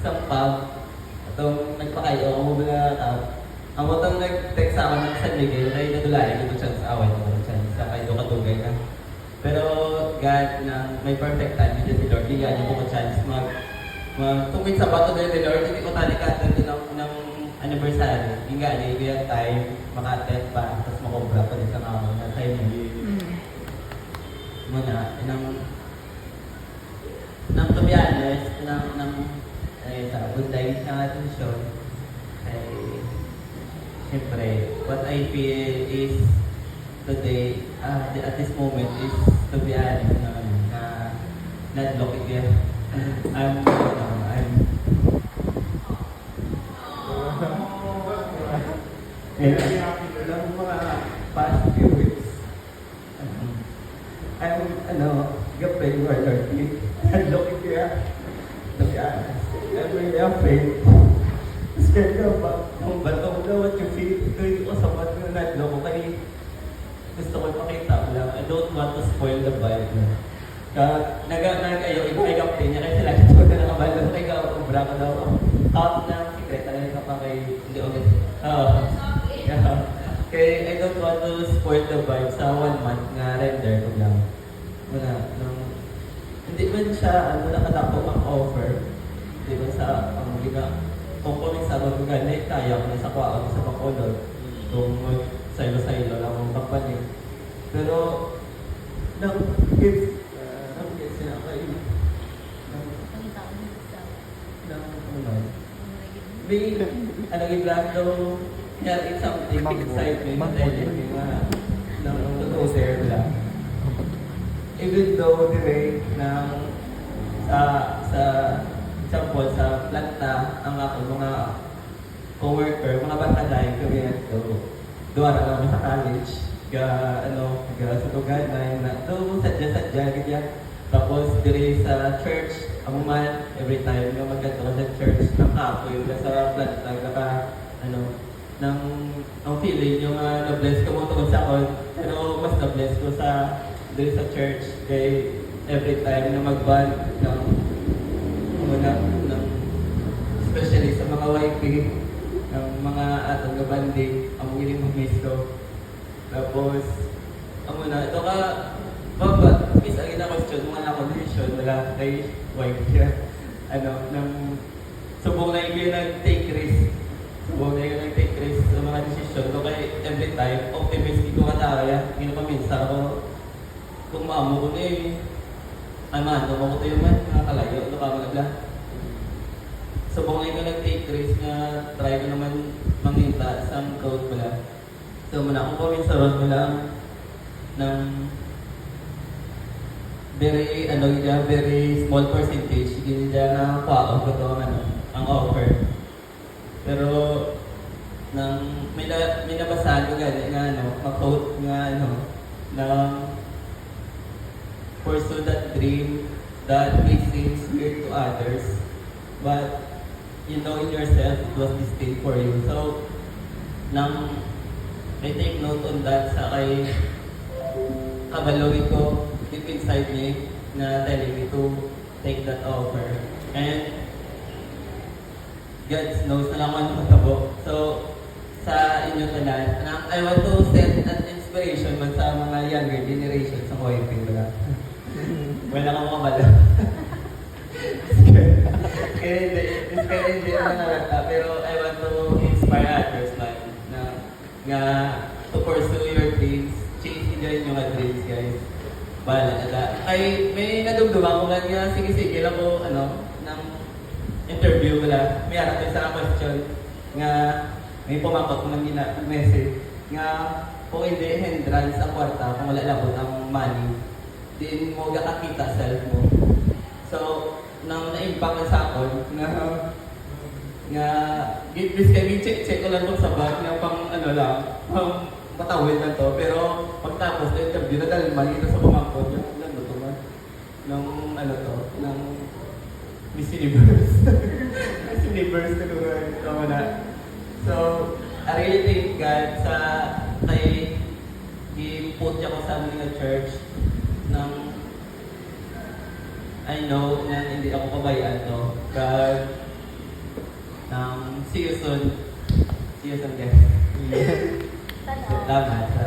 isang pub. Itong nagpakayo ako mga tao. Ang motong nag-text ako ng San Miguel, ay nadulayan ko siya sa away ko siya sa kayo katugay ka. Pero God na may perfect time dito si Lord, bigyan niyo po ko chance tungkol sa bato din ni Lord, hindi ko tali ka ng anniversary. Bigyan niyo, bigyan time, maka-attend pa, tapos makobra pa din sa mga na time niyo. Muna, to be honest, sa good life ng ating show, ay, siyempre, what I feel is, today, at this moment, is, to be honest, na not-look it. I'm ilang mga past few weeks, I'm, gapay or dirty. Not-look it here. To be honest, I'm really afraid. Scared ka ba? Kung bato na what you feel, ito hindi ko sapat na nadlo ko kaya gusto ko ipakita lang. I don't want to spoil the vibe na. Nag-ayaw, ipag-update niya kasi lagi ko na nakabalo. Nag-ubra ko daw. Out ng secretary ka pa kay hindi ulit. Kaya I don't want to spoil the vibe sa 1 month nga render ko lang. Hindi man siya, nakadako ang offer. Hindi man sa, kung kumin sa magagani, kaya ko na sa kwaan sa Bacolod. Kung saylo-saylo lang ang kapanin. Pero, nang-gift sila kayo. May, i-blando, it's something, excitement, ng totoo sir lang. Even though the way sa example, sa planta, ang ako mga co-worker, mga batalay, kami ito, duwara kami sa college, sa lugar na sadya, ganyan. Tapos, diri sa church, ang man, every time yung magkanto ka sa church, ang kapoy, sa planta, ng feeling yung na-bless ko mo tungkol sa ako, pero mas na-bless ko diri sa church, kay every time na mag-band ng especially sa mga YP, ng mga atong gabanding, ang hiling mag-miss ko. Tapos, ito ka, miss ang ina-question, mga na-condition, wala kay wife niya. Subong na yung nag-take risk. Subong na yung nag-take risk sa mga decision. So, kaya every time, optimistic ko kataya, hindi pa minsan ako, kung maamo ko na ano ko tayo man, nakakalayo, ito ka magla. So, kung ngayon ko nag-take risk na try ko naman manginta sa road pala. So, muna kung kami sa road pala ng very small percentage, hindi niya na kwaon ko ito ang offer. Pero, may nabasahan ko gani nga, ma-quote nga, na pursue that dream that may seem weird to others, but you know in yourself it was destined for you. So, I take note on that sa kay kabalori ko deep inside me na telling me to take that offer. And God knows na lang ano matabo. So, sa inyo tanan, I want to set an inspiration man sa mga younger generations sa OIP wala. Wala kang kabalo. Kaya hindi na pero I want to inspire others na to pursue your dreams. Chase nyo yung mga dreams, guys. Bahala na. Ay, may nadumduman ko lang nga, sige lang ko, ng interview wala. May harap sa question nga may pumakot ko ng message nga kung hindi hindrance ang kwarta, kung wala labot ang money, din mo kakakita self mo. So, nang na-impact sa akin, nga gitbis kami, check ko lang sa bag na pang pang matawid na to. Pero pagtapos na interview na dahil mali na sa pumangkot, yan to man. Ng Miss Universe. Miss Universe na lugar. So, I really thank God sa kay i-put niya ko sa amin na church ng I know na hindi ako kabayaan to. See you soon. See you soon, guys. Sana. Salamat.